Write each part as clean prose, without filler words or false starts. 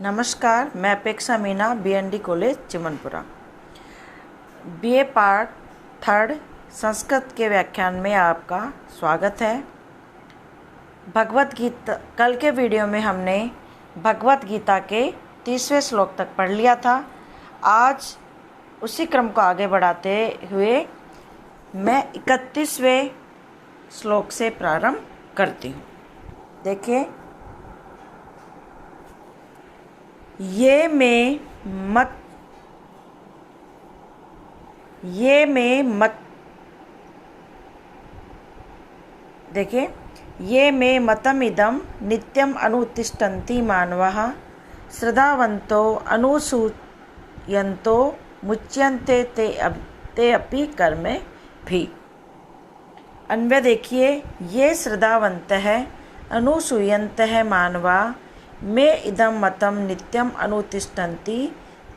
नमस्कार, मैं अपेक्षा Meena, BND college Chimanpura. BA part third Sanskrit के व्याख्यान में आपका स्वागत है। भगवत गीता, कल के वीडियो में हमने भगवत गीता के 30वें श्लोक तक पढ़ लिया था। आज उसी क्रम को आगे बढ़ाते हुए मैं 31वें श्लोक से प्रारंभ करती हूँ। देखिए, ये में मत देखिए, ये में मतमिदं नित्यम अनुतिष्ठन्ति मानवाः श्रद्धावन्तो अनुसूयन्तो मुच्यन्ते ते अपि कर्मे भी। अन्वय देखिए, ये श्रद्धावन्तः अनुसूयन्तः मानवा में इदं मतम नित्यम अनुतिष्ठन्ति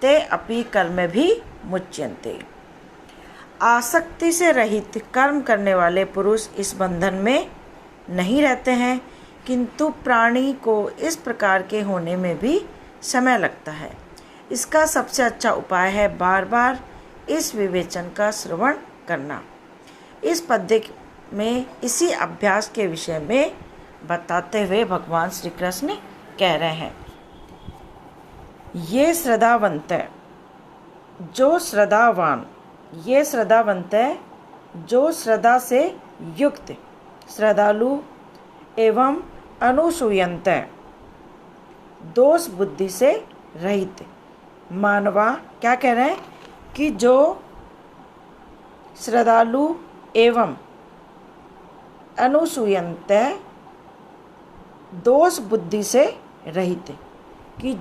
ते अपि कर्म भी मुच्यन्ते। आसक्ति से रहित कर्म करने वाले पुरुष इस बंधन में नहीं रहते हैं, किंतु प्राणी को इस प्रकार के होने में भी समय लगता है। इसका सबसे अच्छा उपाय है बार बार इस विवेचन का श्रवण करना। इस पद्य में इसी अभ्यास के विषय में बताते हुए भगवान श्री कृष्ण कह रहे हैं, ये श्रद्धावंत है जो श्रद्धावान, ये श्रद्धावंत है जो श्रद्धा से युक्त, श्रद्धालु एवं अनुसूयंत है, दोष बुद्धि से रहित। मानवा क्या कह रहे हैं कि जो श्रद्धालु एवं अनुसूयंत है, दोष बुद्धि से रहित, कि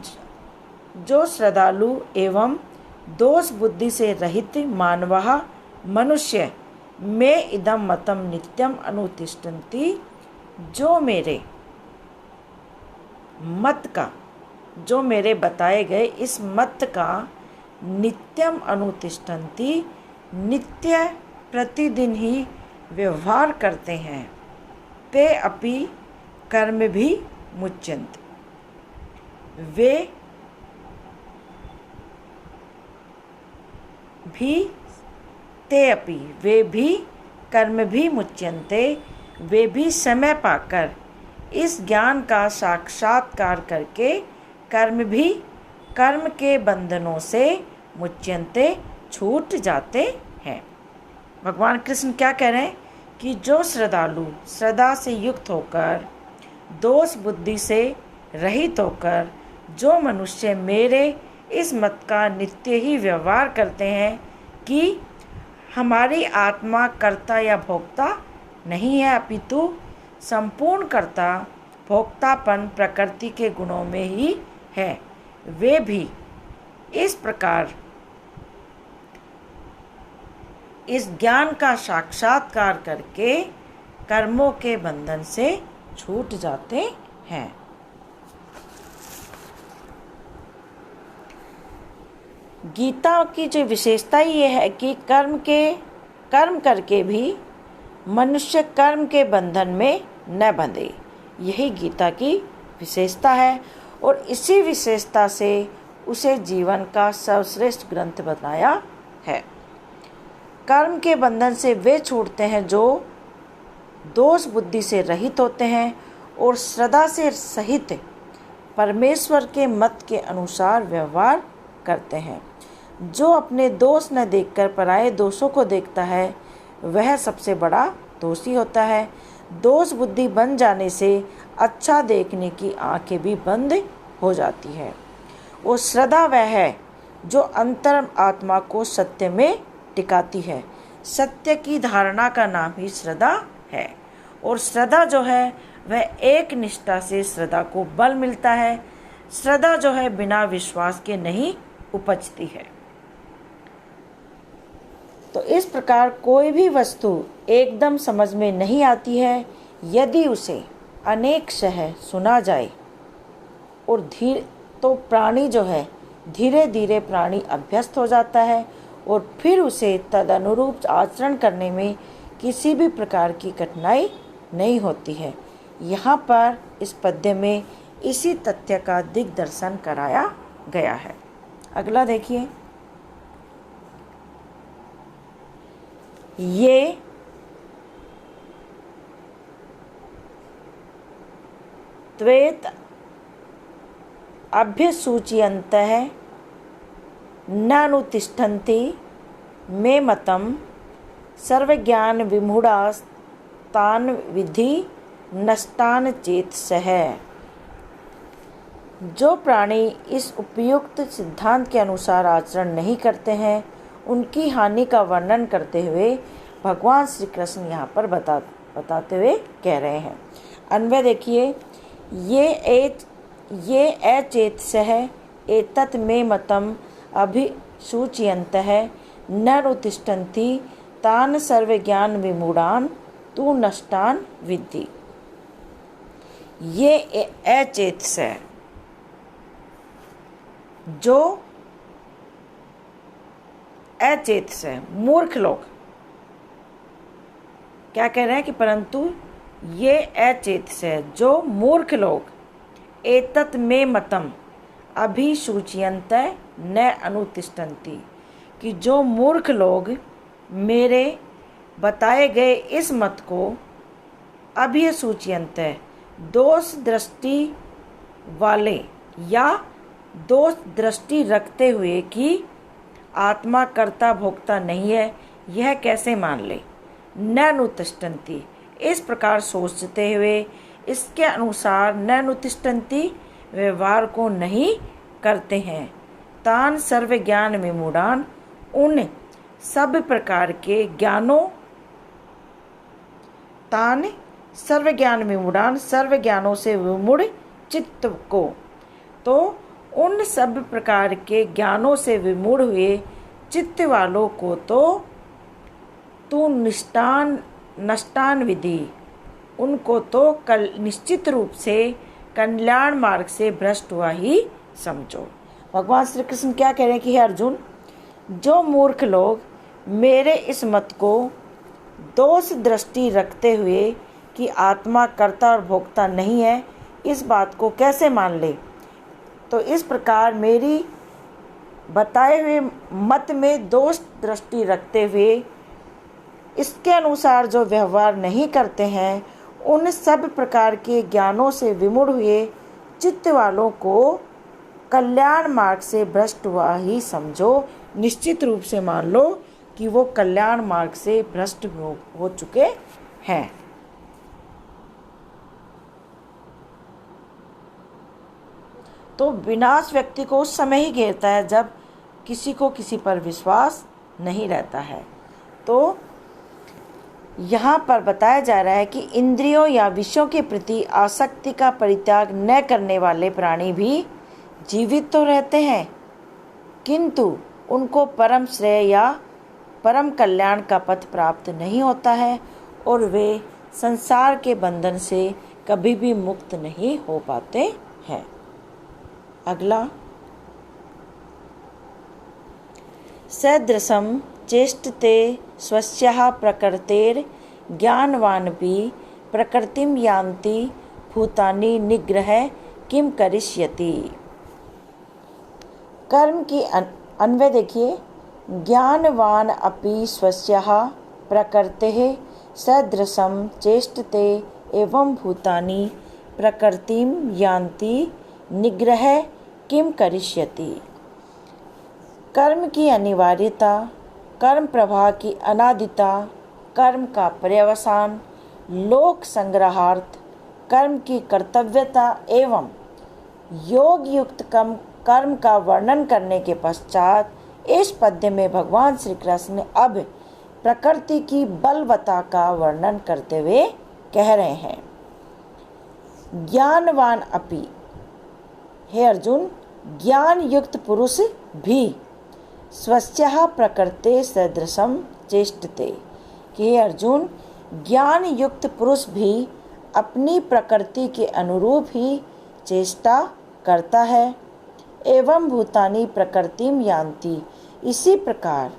जो श्रद्धालु एवं दोष बुद्धि से रहित मानवः मनुष्य में इदं मतम नित्यम अनुतिष्ठन्ति, जो मेरे मत का, जो मेरे बताए गए इस मत का नित्यम अनुतिष्ठन्ति, नित्य प्रतिदिन ही व्यवहार करते हैं, ते अपि कर्म भी मुच्यन्ते, वे भी कर्म भी मुच्यन्ते, वे भी समय पाकर इस ज्ञान का साक्षात्कार करके कर्म के बंधनों से मुच्यन्ते, छूट जाते हैं। भगवान कृष्ण क्या कह रहे हैं कि जो श्रद्धालु श्रद्धा से युक्त होकर, दोष बुद्धि से रहित होकर, जो मनुष्य मेरे इस मत का नित्य ही व्यवहार करते हैं कि हमारी आत्मा कर्ता या भोक्ता नहीं है, अपितु संपूर्ण कर्ता भोक्तापन प्रकृति के गुणों में ही है, वे भी इस प्रकार इस ज्ञान का साक्षात्कार करके कर्मों के बंधन से छूट जाते हैं। गीता की जो विशेषता ये है कि कर्म करके भी मनुष्य कर्म के बंधन में न बंधे। यही गीता की विशेषता है और इसी विशेषता से उसे जीवन का सर्वश्रेष्ठ ग्रंथ बताया है। कर्म के बंधन से वे छूटते हैं जो दोष बुद्धि से रहित होते हैं और श्रद्धा से सहित परमेश्वर के मत के अनुसार व्यवहार करते हैं। जो अपने दोष न देखकर पराये दोषों को देखता है, वह सबसे बड़ा दोषी होता है। दोष बुद्धि बन जाने से अच्छा देखने की आंखें भी बंद हो जाती है। वो श्रद्धा वह है जो अंतर आत्मा को सत्य में टिकाती है। सत्य की धारणा का नाम ही श्रद्धा है और श्रद्धा जो है वह एक निष्ठा से श्रद्धा को बल मिलता है। श्रद्धा जो है बिना विश्वास के नहीं उपजती है। तो इस प्रकार कोई भी वस्तु एकदम समझ में नहीं आती है, यदि उसे अनेक शह सुना जाए और तो प्राणी जो है धीरे धीरे प्राणी अभ्यस्त हो जाता है और फिर उसे तदनुरूप आचरण करने में किसी भी प्रकार की कठिनाई नहीं होती है। यहाँ पर इस पद्य में इसी तथ्य का दिग्दर्शन कराया गया है। अगला देखिए, ये त्वेत अभ्यसूचयन्तः नानुतिष्ठन्ति मे मतं सर्वज्ञान विमूढ़ास्तान् विधि नष्टान् चेतसः। जो प्राणी इस उपयुक्त सिद्धांत के अनुसार आचरण नहीं करते हैं, उनकी हानि का वर्णन करते हुए भगवान श्री कृष्ण यहाँ पर बताते हुए कह रहे हैं। अन्वय देखिए, ये अचेतसः एतत् मे मतम् अभिसूचयन्तः न उत्तिष्ठन्ति तान् सर्वज्ञान विमूढ़ान् तु नष्टान् विद्धि। ये अचेतसः, जो अचेतसः मूर्ख लोग क्या कह रहे हैं कि परंतु ये अचेतसः जो मूर्ख लोग एतत् मे मतम् अभिसूचयन्तः न अनुतिष्ठन्ति, कि जो मूर्ख लोग मेरे बताए गए इस मत को अभिसूचयन्तः दोष दृष्टि वाले या दोष दृष्टि रखते हुए कि आत्मा कर्ता भोक्ता नहीं है, यह कैसे मान ले। न नुतिष्ठन्ति, इस प्रकार सोचते हुए इसके अनुसार न नुतिष्ठन्ति व्यवहार को नहीं करते हैं। तान सर्व ज्ञान विमूढ़ान, उन सब प्रकार के ज्ञानों, तान सर्व ज्ञान विमूढ़ान, सर्व ज्ञानों से विमूढ़ चित्त को, तो उन सब प्रकार के ज्ञानों से विमूढ़ हुए चित्त वालों को तो तू नष्टान विधि, उनको तो कल निश्चित रूप से कल्याण मार्ग से भ्रष्ट हुआ ही समझो। भगवान श्री कृष्ण क्या कह रहे हैं कि हे अर्जुन, जो मूर्ख लोग मेरे इस मत को दोष दृष्टि रखते हुए कि आत्मा कर्ता और भोक्ता नहीं है, इस बात को कैसे मान ले, तो इस प्रकार मेरी बताए हुए मत में दोष दृष्टि रखते हुए इसके अनुसार जो व्यवहार नहीं करते हैं, उन सब प्रकार के ज्ञानों से विमूढ़ हुए चित्त वालों को कल्याण मार्ग से भ्रष्ट हुआ ही समझो। निश्चित रूप से मान लो कि वो कल्याण मार्ग से भ्रष्ट हो चुके हैं। तो विनाश व्यक्ति को उस समय ही घेरता है जब किसी को किसी पर विश्वास नहीं रहता है। तो यहाँ पर बताया जा रहा है कि इंद्रियों या विषयों के प्रति आसक्ति का परित्याग न करने वाले प्राणी भी जीवित तो रहते हैं, किंतु उनको परम श्रेय या परम कल्याण का पथ प्राप्त नहीं होता है और वे संसार के बंधन से कभी भी मुक्त नहीं हो पाते हैं। अगला, सदृशं चेष्टते स्वस्याः प्रकृतेर् ज्ञानवानपि प्रकृतिं यान्ति भूतानि निग्रह किम करिष्यति। कर्म की अन्वय देखिए, ज्ञानवान अपि स्वस्याः प्रकृतेः सदृशं चेष्टते एवं भूतानि प्रकृतिं यान्ति निग्रह किम करिष्यति। कर्म की अनिवार्यता, कर्म प्रवाह की अनादिता, कर्म का पर्यवसान, लोक संग्रहार्थ, कर्म की कर्तव्यता एवं योग युक्त कर्म का वर्णन करने के पश्चात इस पद्य में भगवान श्री कृष्ण अब प्रकृति की बलवत्ता का वर्णन करते हुए कह रहे हैं, ज्ञानवान अपि, हे अर्जुन, ज्ञान युक्त पुरुष भी स्वस्याः प्रकृते सदृशं चेष्टते, कि हे अर्जुन, ज्ञान युक्त पुरुष भी अपनी प्रकृति के अनुरूप ही चेष्टा करता है। एवं भूतानि प्रकृतिम यान्ति, इसी प्रकार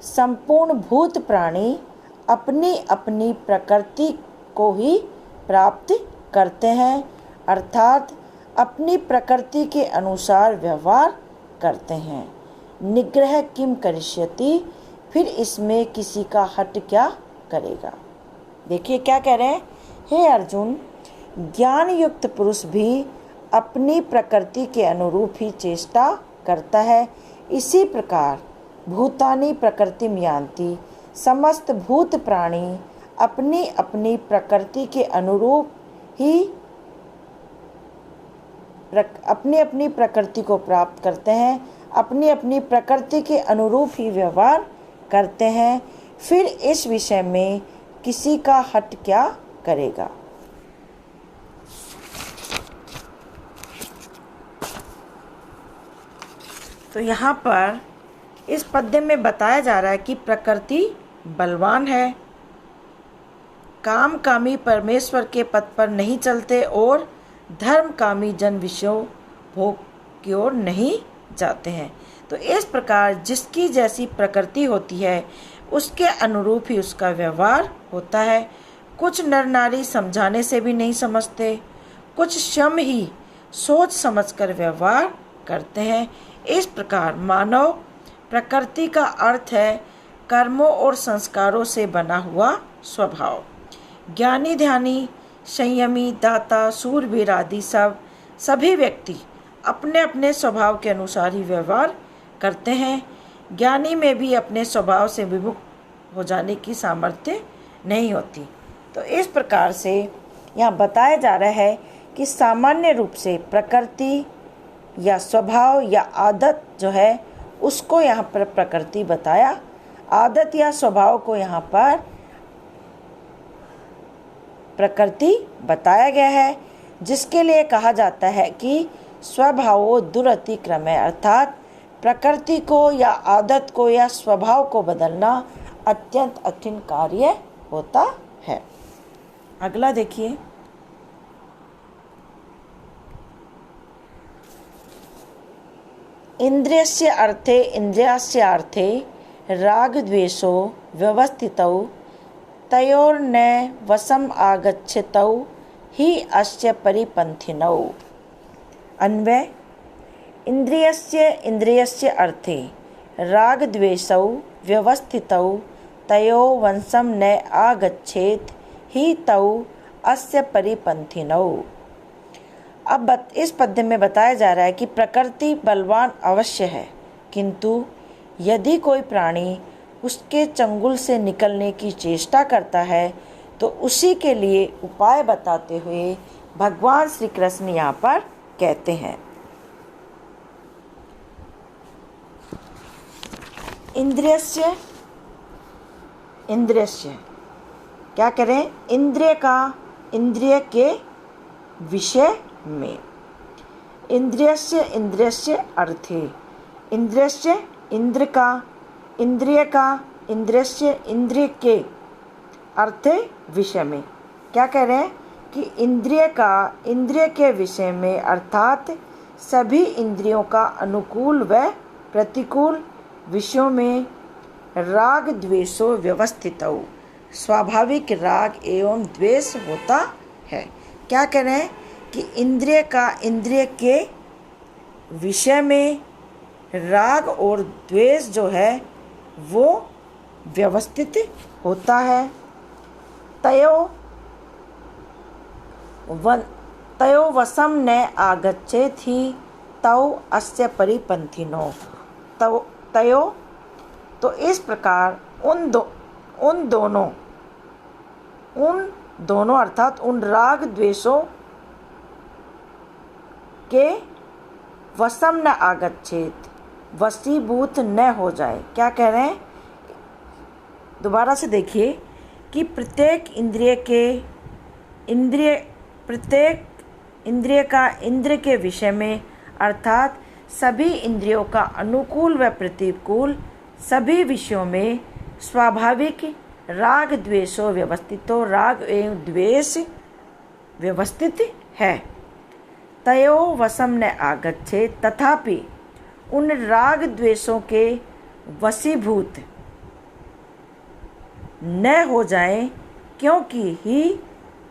संपूर्ण भूत प्राणी अपनी अपनी प्रकृति को ही प्राप्त करते हैं, अर्थात अपनी प्रकृति के अनुसार व्यवहार करते हैं। निग्रह किम करिष्यति, फिर इसमें किसी का हट क्या करेगा। देखिए क्या कह रहे हैं, हे अर्जुन, ज्ञान युक्त पुरुष भी अपनी प्रकृति के अनुरूप ही चेष्टा करता है। इसी प्रकार भूतानि प्रकृतिम यान्ति, समस्त भूत प्राणी अपनी अपनी प्रकृति के अनुरूप ही अपनी अपनी प्रकृति को प्राप्त करते हैं, अपनी अपनी प्रकृति के अनुरूप ही व्यवहार करते हैं। फिर इस विषय में किसी का हट क्या करेगा। तो यहाँ पर इस पद्य में बताया जा रहा है कि प्रकृति बलवान है, कामकामी परमेश्वर के पथ पर नहीं चलते और धर्मकामी जन विषयों भोग की ओर नहीं जाते हैं। तो इस प्रकार जिसकी जैसी प्रकृति होती है उसके अनुरूप ही उसका व्यवहार होता है। कुछ नर नारी समझाने से भी नहीं समझते, कुछ स्वयं ही सोच समझकर व्यवहार करते हैं। इस प्रकार मानव प्रकृति का अर्थ है कर्मों और संस्कारों से बना हुआ स्वभाव। ज्ञानी ध्यानी संयमी दाता सूरवीर आदि सभी व्यक्ति अपने अपने स्वभाव के अनुसार ही व्यवहार करते हैं। ज्ञानी में भी अपने स्वभाव से विमुख हो जाने की सामर्थ्य नहीं होती। तो इस प्रकार से यहाँ बताया जा रहा है कि सामान्य रूप से प्रकृति या स्वभाव या आदत जो है उसको यहाँ पर प्रकृति बताया, आदत या स्वभाव को यहाँ पर प्रकृति बताया गया है, जिसके लिए कहा जाता है कि स्वभावो दुरतिक्रम है, अर्थात प्रकृति को या आदत को या स्वभाव को बदलना अत्यंत कठिन कार्य होता है। अगला देखिए, इंद्रियस्य अर्थे इंद्रियस्य अर्थे राग द्वेषो व्यवस्थितौ तयोर्न वशम आगच्छतौ ही अस्य परिपन्थिनौ। अन्वय, इंद्रियस्य अर्थे राग द्वेषौ व्यवस्थितौ तयो वशम न आगच्छेत ही तौ अस्य परिपन्थिनौ। अब इस पद्य में बताया जा रहा है कि प्रकृति बलवान अवश्य है, किंतु यदि कोई प्राणी उसके चंगुल से निकलने की चेष्टा करता है तो उसी के लिए उपाय बताते हुए भगवान श्री कृष्ण यहाँ पर कहते हैं, इंद्रियस्य क्या करें, इंद्रिय के विषय में। इंद्रियस्य अर्थे, इंद्रियस्य इंद्र का, इंद्रिय का, इंद्रिय के अर्थ विषय में। क्या कह रहे हैं कि इंद्रिय के विषय में, अर्थात सभी इंद्रियों का अनुकूल व प्रतिकूल विषयों में राग द्वेषो व्यवस्थितौ, स्वाभाविक राग एवं द्वेष होता है। क्या कह रहे हैं कि इंद्रिय के विषय में राग और द्वेष जो है वो व्यवस्थित होता है। तयो वशम न आगच्छेत ही तौ अस्य परिपन्थिनो। तयो तो इस प्रकार उन दोनों अर्थात उन राग द्वेषों के वशम न आगच्छेत, वशीभूत न हो जाए। क्या कह रहे हैं, दोबारा से देखिए कि प्रत्येक इंद्रिय का इंद्र के विषय में, अर्थात सभी इंद्रियों का अनुकूल व प्रतिकूल सभी विषयों में स्वाभाविक राग द्वेषो व्यवस्थितो, राग एवं द्वेष व्यवस्थित है। तयो वशम न आगच्छे, तथापि उन राग द्वेषों के वशीभूत न हो जाए, क्योंकि ही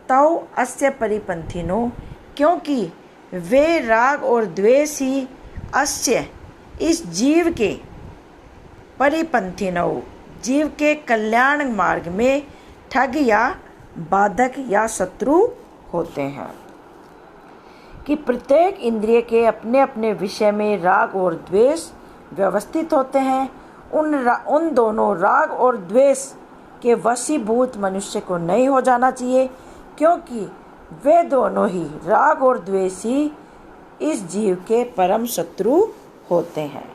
तौ अस्य परिपन्थिनो, क्योंकि वे राग और द्वेष ही अस्य इस जीव के परिपंथिनौ, जीव के कल्याण मार्ग में ठग या बाधक या शत्रु होते हैं। कि प्रत्येक इंद्रिय के अपने अपने विषय में राग और द्वेष व्यवस्थित होते हैं। उन दोनों राग और द्वेष के वशीभूत मनुष्य को नहीं हो जाना चाहिए, क्योंकि वे दोनों ही राग और द्वेष ही इस जीव के परम शत्रु होते हैं।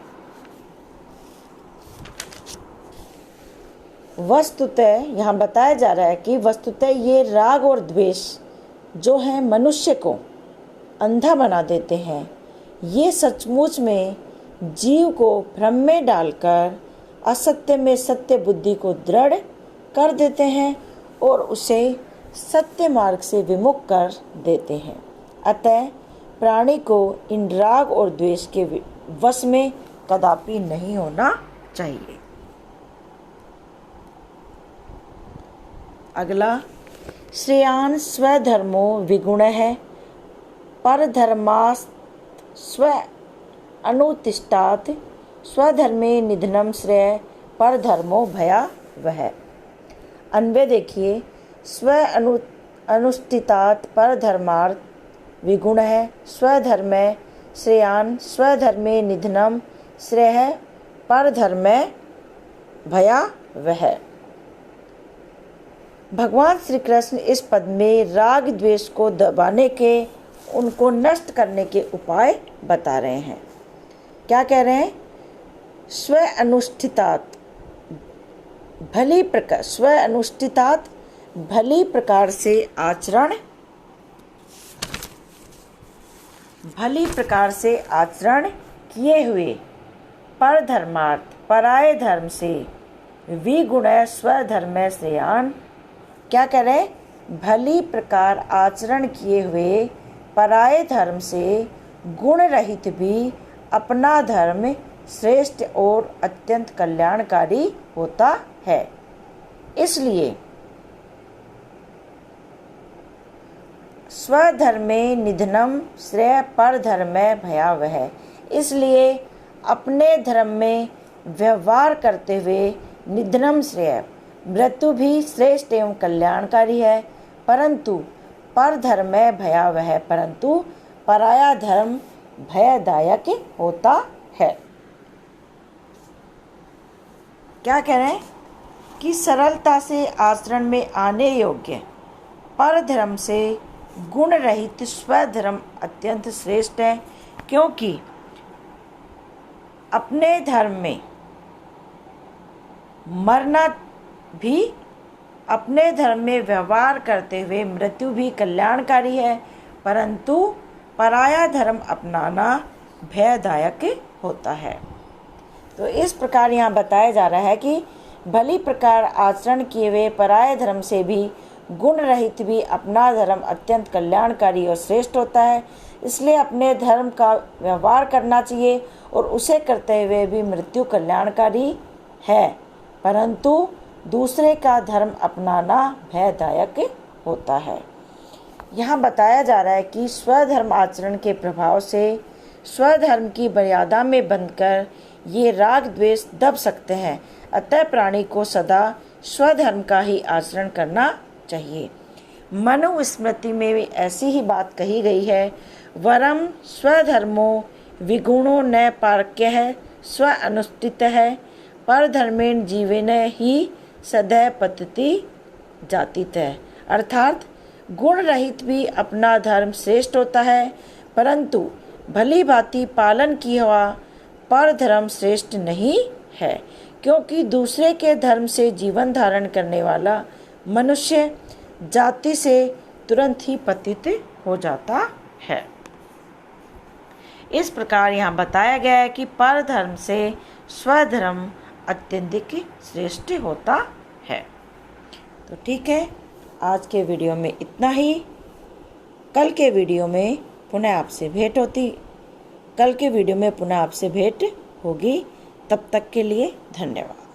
वस्तुतः यहाँ बताया जा रहा है कि वस्तुतः ये राग और द्वेष जो है मनुष्य को अंधा बना देते हैं। ये सचमुच में जीव को भ्रम में डालकर असत्य में सत्य बुद्धि को दृढ़ कर देते हैं और उसे सत्य मार्ग से विमुख कर देते हैं। अतः प्राणी को इन राग और द्वेष के वश में कदापि नहीं होना चाहिए। अगला, श्रेयान् स्वधर्मो विगुणः परधर्मात् स्व अनुतिष्ठात् स्वधर्मे निधनं श्रेय परधर्मो भयावह। अन्वय देखिए, स्व अनुष्ठितात् परधर्मात् विगुणः स्वधर्मे श्रेयान् स्वधर्मे निधनं श्रेय परधर्मे भयावह। भगवान श्री कृष्ण इस पद में राग द्वेष को दबाने के, उनको नष्ट करने के उपाय बता रहे हैं। क्या कह रहे हैं? स्व अनुष्ठितात् भली प्रकार से आचरण किए हुए परधर्मार्थ पराय धर्म से विगुण स्वधर्म श्रेयान्। क्या कह रहे? भली प्रकार आचरण किए हुए पराय धर्म से गुण रहित भी अपना धर्म श्रेष्ठ और अत्यंत कल्याणकारी होता है। इसलिए स्वधर्मे निधनम श्रेय परधर्मे भयावह। इसलिए अपने धर्म में व्यवहार करते हुए निधनम श्रेय मृत्यु भी श्रेष्ठ एवं कल्याणकारी है, परंतु परधर्मे भयावह, परंतु पराया धर्म भयदायक होता है। क्या कह रहे हैं? कि सरलता से आचरण में आने योग्य परधर्म से गुण रहित स्वधर्म अत्यंत श्रेष्ठ है, क्योंकि अपने धर्म में मरना भी, अपने धर्म में व्यवहार करते हुए मृत्यु भी कल्याणकारी है, परंतु पराया धर्म अपनाना भयदायक होता है। तो इस प्रकार यहाँ बताया जा रहा है कि भली प्रकार आचरण किए हुए पराय धर्म से भी गुण रहित भी अपना धर्म अत्यंत कल्याणकारी और श्रेष्ठ होता है। इसलिए अपने धर्म का व्यवहार करना चाहिए और उसे करते हुए भी मृत्यु कल्याणकारी है, परंतु दूसरे का धर्म अपनाना भयदायक होता है। यहाँ बताया जा रहा है कि स्वधर्म आचरण के प्रभाव से स्वधर्म की मर्यादा में बंधकर ये राग द्वेष दब सकते हैं। अतः प्राणी को सदा स्वधर्म का ही आचरण करना चाहिए। मनुस्मृति में भी ऐसी ही बात कही गई है, वरम स्वधर्मो विगुणो न पार्क्यः स्व अनुष्ठितः परधर्मेण जीवेन ही सदैव पतति जातितः। अर्थात गुण रहित भी अपना धर्म श्रेष्ठ होता है, परंतु भली भांति पालन किया हुआ पर धर्म श्रेष्ठ नहीं है, क्योंकि दूसरे के धर्म से जीवन धारण करने वाला मनुष्य जाति से तुरंत ही पतित हो जाता है। इस प्रकार यहाँ बताया गया है कि पर धर्म से स्वधर्म अत्यधिक श्रेष्ठ होता है। तो ठीक है, आज के वीडियो में इतना ही। कल के वीडियो में पुनः आपसे भेंट होगी। तब तक के लिए धन्यवाद।